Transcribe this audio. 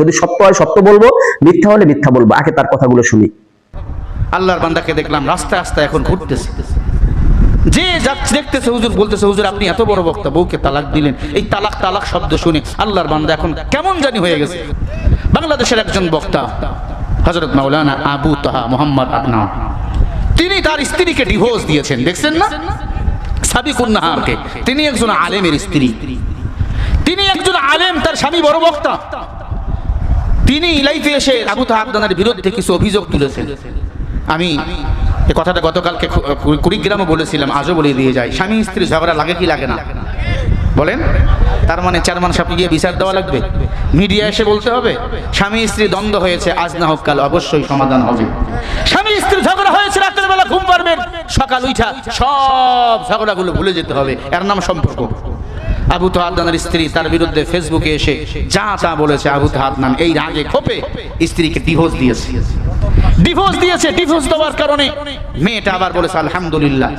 যদি সত্য হয় সত্য বলবো, মিথ্যা হলে মিথ্যা বলবো। আগে তার কথাগুলো শুনি। আল্লাহর বান্দাকে দেখলাম রাস্তায় রাস্তায় এখন ঘুরতেছে, যে যাচ্ছে দেখতেছে, হুজুর বলতেছে, হুজুর আপনি এত বড় বক্তা, বউকে তালাক দিলেন। এই তালাক তালাক শব্দ শুনে আল্লাহর বান্দা এখন কেমন জানি হয়ে গেছে। বাংলাদেশের একজন বক্তা হযরত মাওলানা আবু তাহা মোহাম্মদ আদনান, তিনি তার স্ত্রীকে ডিভোর্স দিয়েছেন। দেখছেন না সাবিকুন নাহারকে? তিনি একজন আলেমের স্ত্রী, তিনি একজন আলেম, তার স্বামী বড় বক্তা। তিনি লাইফে এসে আবু তাহা আদনানের বিরুদ্ধে কিছু অভিযোগ তুলেছেন। আমি এই কথাটা গতকালকে কুড়িগ্রামে বলেছিলাম, আজও বলে দিয়ে যায়। স্বামী স্ত্রী ঝগড়া লাগে কি লাগে না বলেন? তার মানে চেয়ারম্যান সাহেবকে গিয়ে বিচার দেওয়া লাগবে, মিডিয়া এসে বলতে হবে স্বামী স্ত্রী দ্বন্দ্ব হয়েছে, আজ না হোক কাল অবশ্যই সমাধান হবে। স্বামী স্ত্রী ঝগড়া হয়েছে, রাতের বেলা ঘুম পারবেন, সকাল উঠা সব ঝগড়াগুলো ভুলে যেতে হবে। এর নাম সম্পর্ক। আবু তাহা আদনানের স্ত্রী তার বিরুদ্ধে ফেসবুকে এসে যা তা বলেছে। আবু তাহা আদনান এই রাগে ক্ষোভে স্ত্রীকে ডিভোর্স দিয়েছে। ডিভোর্স দেওয়ার কারণে মেয়েটা আবার বলেছে আলহামদুলিল্লাহ